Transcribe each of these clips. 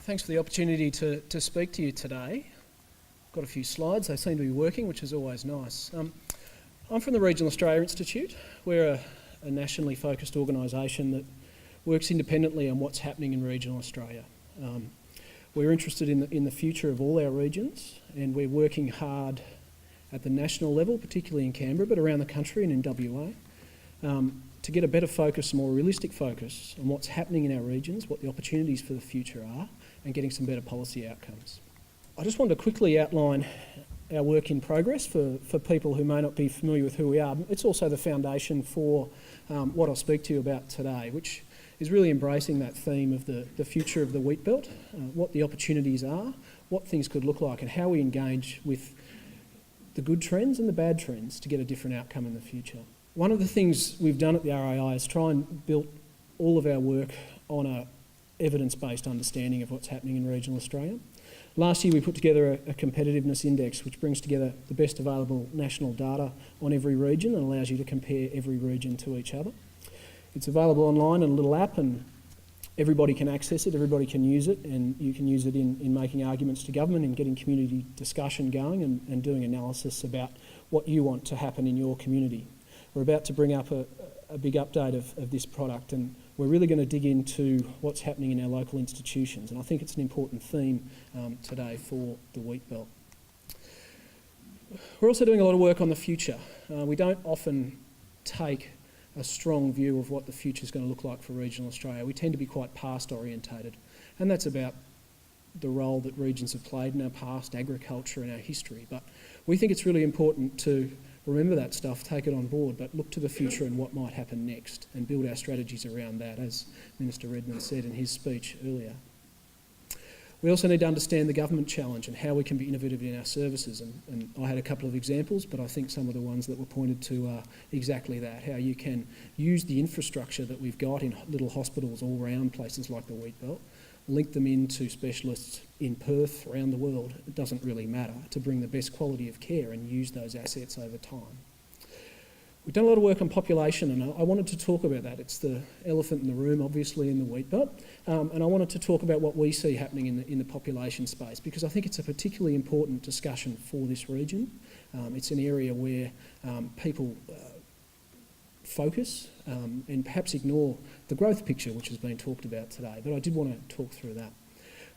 Thanks for the opportunity to speak to you today. Got a few slides, they seem to be working, which is always nice. I'm from the Regional Australia Institute. We're a nationally focused organisation that works independently on what's happening in regional Australia. We're interested in the future of all our regions, and we're working hard at the national level, particularly in Canberra, but around the country and in WA, to get a better focus, a more realistic focus on what's happening in our regions, what the opportunities for the future are, and getting some better policy outcomes. I just wanted to quickly outline our work in progress for people who may not be familiar with who we are. It's also the foundation for what I'll speak to you about today, which is really embracing that theme of the future of the Wheatbelt, what the opportunities are, what things could look like, and how we engage with the good trends and the bad trends to get a different outcome in the future. One of the things we've done at the RAI is try and build all of our work on a evidence-based understanding of what's happening in regional Australia. Last year we put together a competitiveness index which brings together the best available national data on every region and allows you to compare every region to each other. It's available online in a little app, and everybody can access it, everybody can use it, and you can use it in making arguments to government and getting community discussion going and doing analysis about what you want to happen in your community. We're about to bring up a big update of this product, and we're really going to dig into what's happening in our local institutions, and I think it's an important theme today for the Wheatbelt. We're also doing a lot of work on the future. We don't often take a strong view of what the future is going to look like for regional Australia. We tend to be quite past orientated, and that's about the role that regions have played in our past, agriculture and our history. But we think it's really important to remember that stuff, take it on board, but look to the future and what might happen next and build our strategies around that, as Minister Redmond said in his speech earlier. We also need to understand the government challenge and how we can be innovative in our services, and I had a couple of examples, but I think some of the ones that were pointed to are exactly that, how you can use the infrastructure that we've got in little hospitals all around places like the Wheatbelt, link them into specialists in Perth, around the world, it doesn't really matter, to bring the best quality of care and use those assets over time. We've done a lot of work on population, and I wanted to talk about that. It's the elephant in the room, obviously, in the Wheatbelt, and I wanted to talk about what we see happening in the population space, because I think it's a particularly important discussion for this region. It's an area where people focus and perhaps ignore the growth picture which has been talked about today, but I did want to talk through that.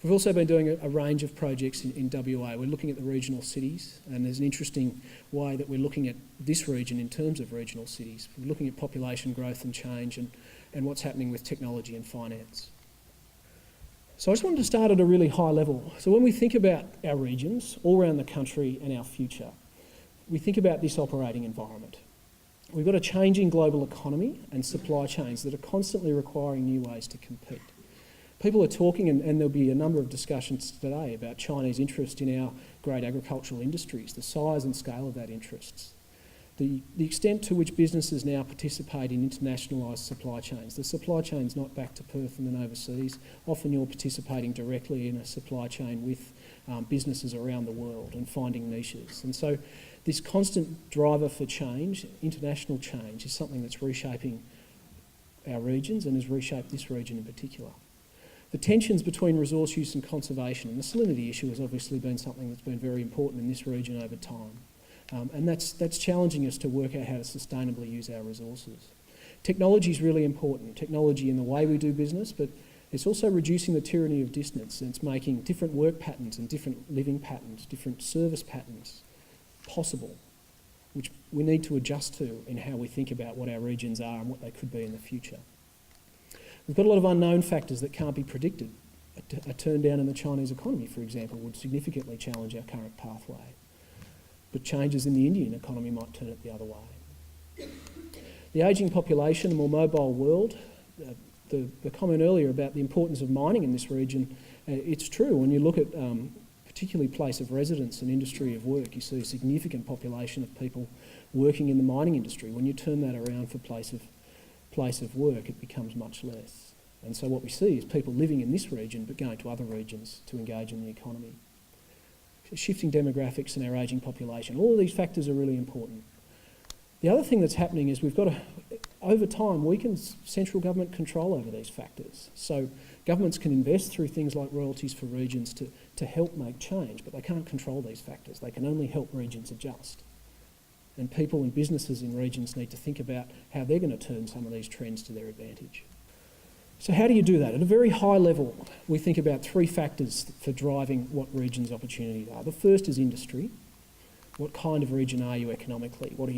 We've also been doing a range of projects in WA. We're looking at the regional cities, and there's an interesting way that we're looking at this region in terms of regional cities. We're looking at population growth and change and what's happening with technology and finance. So I just wanted to start at a really high level. So when we think about our regions all around the country and our future, we think about this operating environment. We've got a changing global economy and supply chains that are constantly requiring new ways to compete. People are talking, and there'll be a number of discussions today about Chinese interest in our great agricultural industries, the size and scale of that interest, the extent to which businesses now participate in internationalised supply chains. The supply chain's not back to Perth and then overseas. Often you're participating directly in a supply chain with businesses around the world and finding niches. And so this constant driver for change, international change, is something that's reshaping our regions and has reshaped this region in particular. The tensions between resource use and conservation, and the salinity issue has obviously been something that's been very important in this region over time. And that's challenging us to work out how to sustainably use our resources. Technology is really important, technology in the way we do business, but it's also reducing the tyranny of distance, and it's making different work patterns and different living patterns, different service patterns possible, which we need to adjust to in how we think about what our regions are and what they could be in the future. We've got a lot of unknown factors that can't be predicted. A turn down in the Chinese economy, for example, would significantly challenge our current pathway. But changes in the Indian economy might turn it the other way. The ageing population, a more mobile world, the comment earlier about the importance of mining in this region, it's true. When you look at particularly place of residence and industry of work, you see a significant population of people working in the mining industry. When you turn that around for place of work, it becomes much less. And so what we see is people living in this region but going to other regions to engage in the economy. Shifting demographics and our ageing population, all of these factors are really important. The other thing that's happening is we've got to, over time, weaken central government control over these factors. So Governments can invest through things like royalties for regions to help make change, but they can't control these factors. They can only help regions adjust. And people and businesses in regions need to think about how they're going to turn some of these trends to their advantage. So how do you do that? At a very high level, we think about three factors for driving what regions' opportunities are. The first is industry. What kind of region are you economically? What are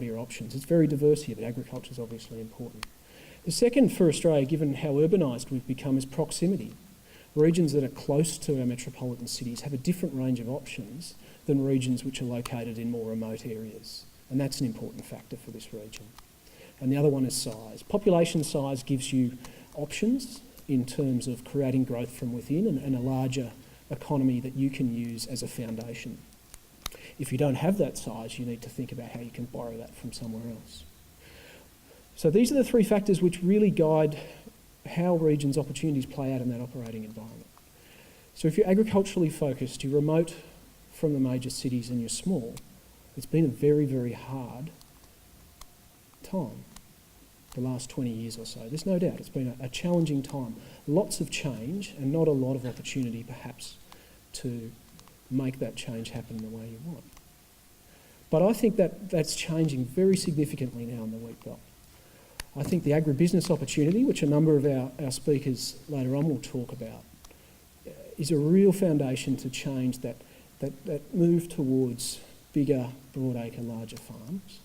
your options? It's very diverse here, but agriculture is obviously important. The second for Australia, given how urbanised we've become, is proximity. Regions that are close to our metropolitan cities have a different range of options than regions which are located in more remote areas. And that's an important factor for this region. And the other one is size. Population size gives you options in terms of creating growth from within and a larger economy that you can use as a foundation. If you don't have that size, you need to think about how you can borrow that from somewhere else. So these are the three factors which really guide how regions' opportunities play out in that operating environment. So if you're agriculturally focused, you're remote from the major cities and you're small, it's been a very, very hard time, the last 20 years or so. There's no doubt it's been a challenging time. Lots of change and not a lot of opportunity perhaps to make that change happen the way you want. But I think that's changing very significantly now in the Wheatbelt. I think the agribusiness opportunity, which a number of our speakers later on will talk about, is a real foundation to change that move towards bigger, broadacre, larger farms.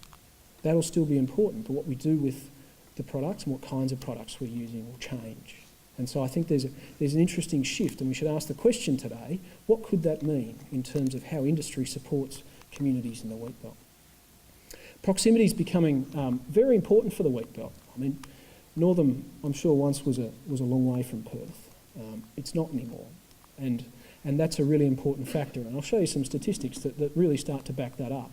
That'll still be important, but what we do with the products and what kinds of products we're using will change. And so I think there's an interesting shift, and we should ask the question today, what could that mean in terms of how industry supports communities in the Wheatbelt? Proximity is becoming very important for the Wheatbelt. I mean, Northam, I'm sure once was a long way from Perth. It's not anymore, and that's a really important factor. And I'll show you some statistics that really start to back that up.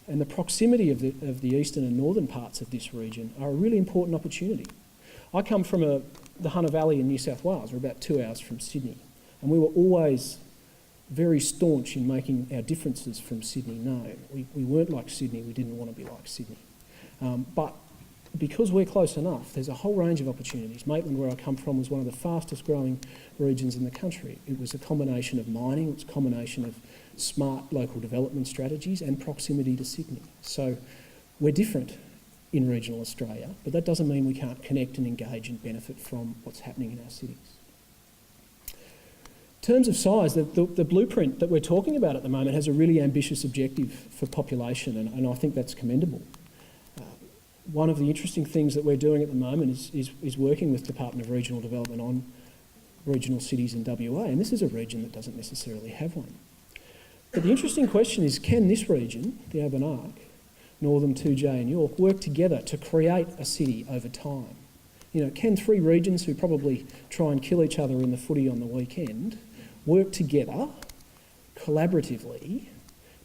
And the proximity of the eastern and northern parts of this region are a really important opportunity. I come from the Hunter Valley in New South Wales. We're about 2 hours from Sydney, and we were always very staunch in making our differences from Sydney known. We weren't like Sydney, we didn't want to be like Sydney. But because we're close enough, there's a whole range of opportunities. Maitland, where I come from, was one of the fastest growing regions in the country. It was a combination of mining, it was a combination of smart local development strategies and proximity to Sydney. So we're different in regional Australia, but that doesn't mean we can't connect and engage and benefit from what's happening in our cities. In terms of size, the blueprint that we're talking about at the moment has a really ambitious objective for population, and I think that's commendable. One of the interesting things that we're doing at the moment is working with Department of Regional Development on regional cities in WA, and this is a region that doesn't necessarily have one. But the interesting question is, can this region, the urban arc, Northam, 2J and York, work together to create a city over time? You know, can three regions who probably try and kill each other in the footy on the weekend work together collaboratively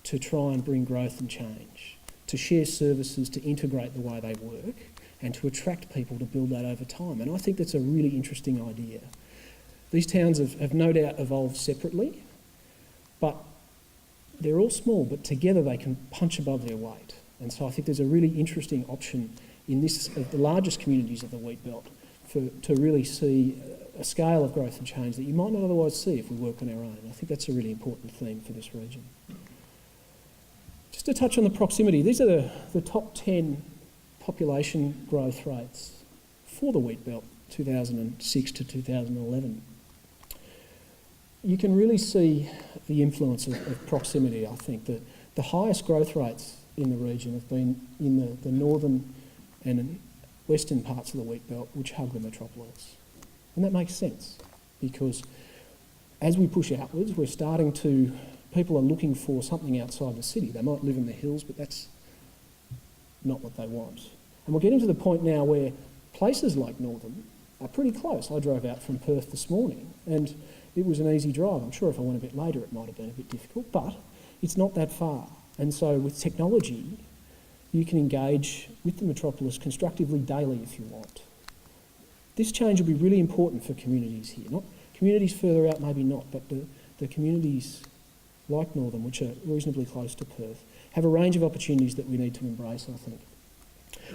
to try and bring growth and change, to share services, to integrate the way they work, and to attract people to build that over time? And I think that's a really interesting idea. These towns have no doubt evolved separately, but they're all small, but together they can punch above their weight. And so I think there's a really interesting option in this, the largest communities of the Wheatbelt, to really see a scale of growth and change that you might not otherwise see if we work on our own. I think that's a really important theme for this region. Just to touch on the proximity, these are the top 10 population growth rates for the Wheatbelt, 2006 to 2011. You can really see the influence of proximity, I think. The highest growth rates in the region have been in the northern and western parts of the Wheatbelt, which hug the metropolis. And that makes sense, because as we push outwards, people are looking for something outside the city. They might live in the hills, but that's not what they want. And we're getting to the point now where places like Northam are pretty close. I drove out from Perth this morning, and it was an easy drive. I'm sure if I went a bit later it might have been a bit difficult, but it's not that far. And so with technology, you can engage with the metropolis constructively daily if you want. This change will be really important for communities here. Not communities further out, maybe not, but the communities like Northam, which are reasonably close to Perth, have a range of opportunities that we need to embrace, I think.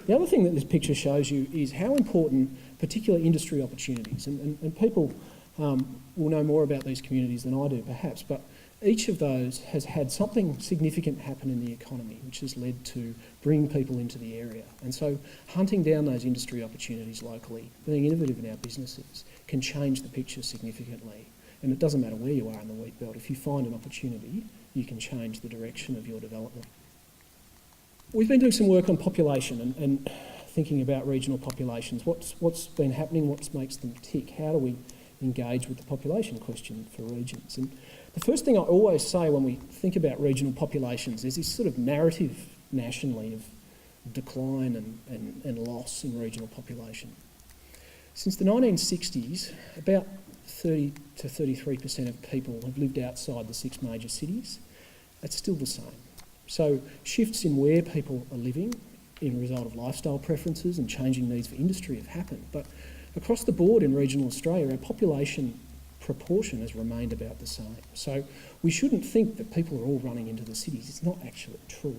The other thing that this picture shows you is how important particular industry opportunities, and people will know more about these communities than I do perhaps, but each of those has had something significant happen in the economy which has led to bringing people into the area. And so hunting down those industry opportunities locally, being innovative in our businesses, can change the picture significantly. And it doesn't matter where you are in the Wheatbelt, if you find an opportunity, you can change the direction of your development. We've been doing some work on population and thinking about regional populations. What's been happening, what makes them tick? How do we engage with the population question for regions? And the first thing I always say when we think about regional populations is this sort of narrative nationally of decline and loss in regional population. Since the 1960s, about 30 to 33% of people have lived outside the 6 major cities. That's still the same. So shifts in where people are living in result of lifestyle preferences and changing needs for industry have happened. But across the board in regional Australia, our population proportion has remained about the same. So we shouldn't think that people are all running into the cities. It's not actually true.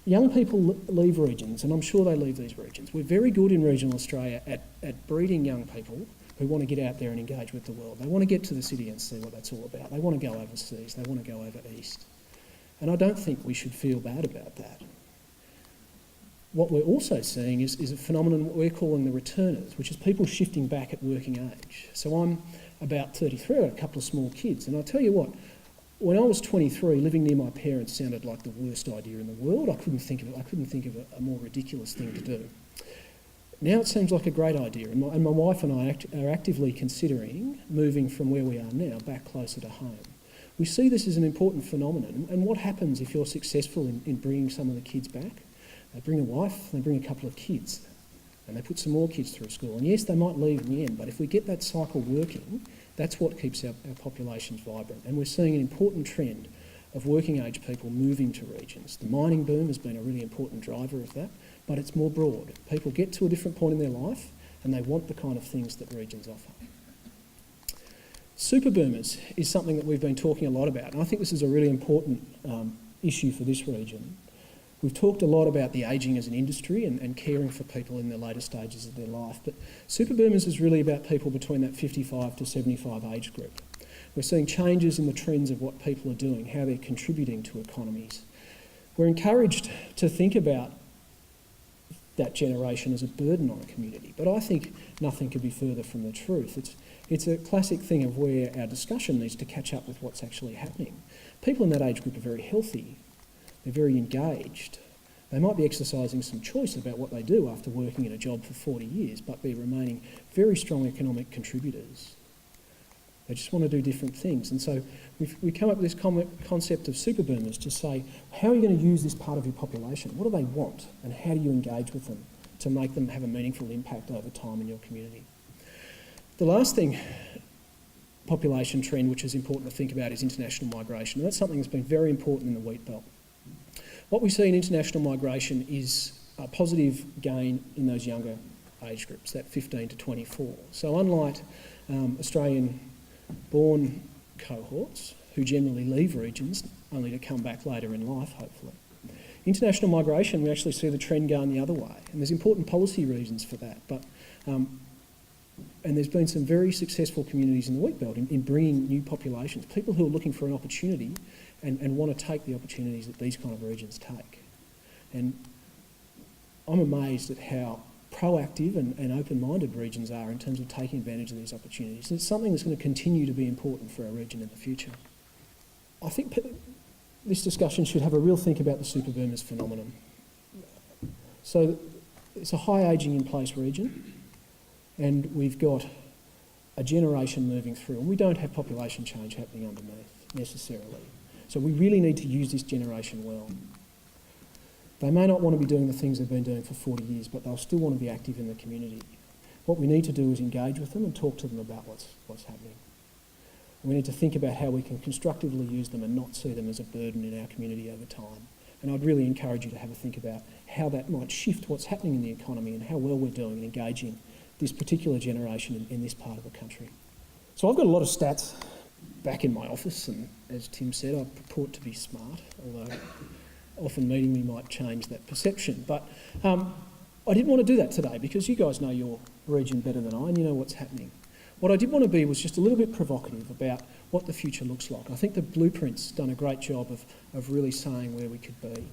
Young people leave regions, and I'm sure they leave these regions. We're very good in regional Australia at breeding young people who want to get out there and engage with the world. They want to get to the city and see what that's all about. They want to go overseas. They want to go over east. And I don't think we should feel bad about that. What we're also seeing is a phenomenon what we're calling the returners, which is people shifting back at working age. So I'm about 33, I've got a couple of small kids, and I'll tell you what, when I was 23, living near my parents sounded like the worst idea in the world. I couldn't think of a more ridiculous thing to do. Now it seems like a great idea, and my wife and I are actively considering moving from where we are now back closer to home. We see this as an important phenomenon, and what happens if you're successful in bringing some of the kids back? They bring a wife, they bring a couple of kids, and they put some more kids through school. And yes, they might leave in the end, but if we get that cycle working, that's what keeps our populations vibrant. And we're seeing an important trend of working age people moving to regions. The mining boom has been a really important driver of that, but it's more broad. People get to a different point in their life and they want the kind of things that regions offer. Super boomers is something that we've been talking a lot about, and I think this is a really important issue for this region. We've talked a lot about the ageing as an industry and caring for people in the later stages of their life, but super boomers is really about people between that 55 to 75 age group. We're seeing changes in the trends of what people are doing, how they're contributing to economies. We're encouraged to think about that generation as a burden on a community, but I think nothing could be further from the truth. It's a classic thing of where our discussion needs to catch up with what's actually happening. People in that age group are very healthy, they're very engaged. They might be exercising some choice about what they do after working in a job for 40 years, but they're remaining very strong economic contributors. They just want to do different things. And so we come up with this concept of super boomers to say, how are you going to use this part of your population? What do they want? And how do you engage with them to make them have a meaningful impact over time in your community? The last thing, population trend, which is important to think about, is international migration. And that's something that's been very important in the Wheatbelt. What we see in international migration is a positive gain in those younger age groups, that 15 to 24. So unlike Australian-born cohorts, who generally leave regions only to come back later in life, hopefully, international migration, we actually see the trend going the other way. And there's important policy reasons for that. But and there's been some very successful communities in the Wheatbelt in bringing new populations, people who are looking for an opportunity and want to take the opportunities that these kind of regions take. And I'm amazed at how proactive and open-minded regions are in terms of taking advantage of these opportunities. And it's something that's going to continue to be important for our region in the future. I think this discussion should have a real think about the super boomers phenomenon. So it's a high ageing in place region, and we've got a generation moving through, and we don't have population change happening underneath necessarily. So we really need to use this generation well. They may not want to be doing the things they've been doing for 40 years, but they'll still want to be active in the community. What we need to do is engage with them and talk to them about what's happening. We need to think about how we can constructively use them and not see them as a burden in our community over time. And I'd really encourage you to have a think about how that might shift what's happening in the economy and how well we're doing in engaging this particular generation in this part of the country. So I've got a lot of stats back in my office, and as Tim said, I purport to be smart, although often meeting me might change that perception. But I didn't want to do that today because you guys know your region better than I and you know what's happening. What I did want to be was just a little bit provocative about what the future looks like. I think the blueprint's done a great job of really saying where we could be.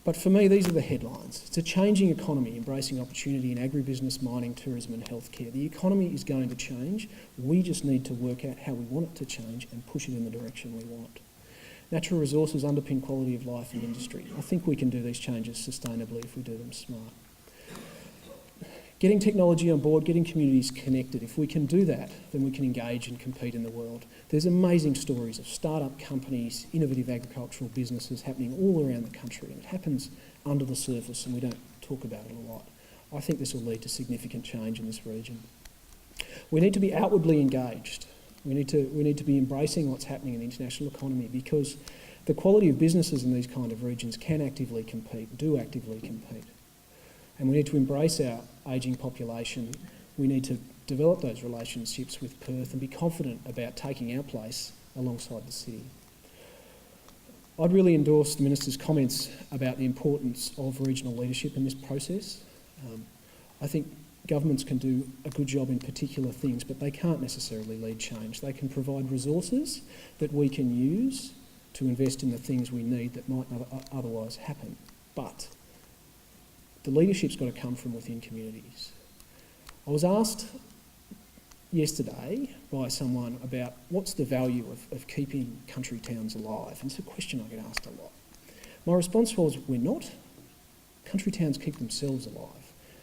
But for me, these are the headlines. It's a changing economy, embracing opportunity in agribusiness, mining, tourism and healthcare. The economy is going to change. We just need to work out how we want it to change and push it in the direction we want. Natural resources underpin quality of life and industry. I think we can do these changes sustainably if we do them smart. Getting technology on board, getting communities connected. If we can do that, then we can engage and compete in the world. There's amazing stories of start-up companies, innovative agricultural businesses happening all around the country, and it happens under the surface and we don't talk about it a lot. I think this will lead to significant change in this region. We need to be outwardly engaged. We need to be embracing what's happening in the international economy because the quality of businesses in these kind of regions can actively compete, do actively compete. And we need to embrace our ageing population. We need to develop those relationships with Perth and be confident about taking our place alongside the city. I'd really endorse the Minister's comments about the importance of regional leadership in this process. I think governments can do a good job in particular things, but they can't necessarily lead change. They can provide resources that we can use to invest in the things we need that might not otherwise happen. But the leadership's got to come from within communities. I was asked yesterday by someone about what's the value of keeping country towns alive, and it's a question I get asked a lot. My response was, we're not. Country towns keep themselves alive.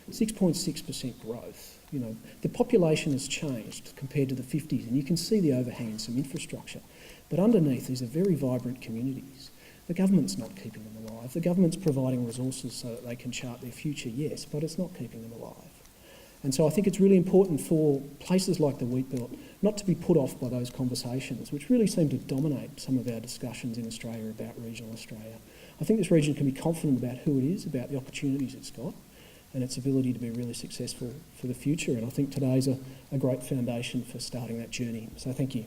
6.6% growth. You know, the population has changed compared to the 50s, and you can see the overhang, some infrastructure. But underneath, these are very vibrant communities. The government's not keeping them alive. The government's providing resources so that they can chart their future, yes, but it's not keeping them alive. And so I think it's really important for places like the Wheatbelt not to be put off by those conversations, which really seem to dominate some of our discussions in Australia about regional Australia. I think this region can be confident about who it is, about the opportunities it's got, and its ability to be really successful for the future. And I think today's a great foundation for starting that journey. So thank you.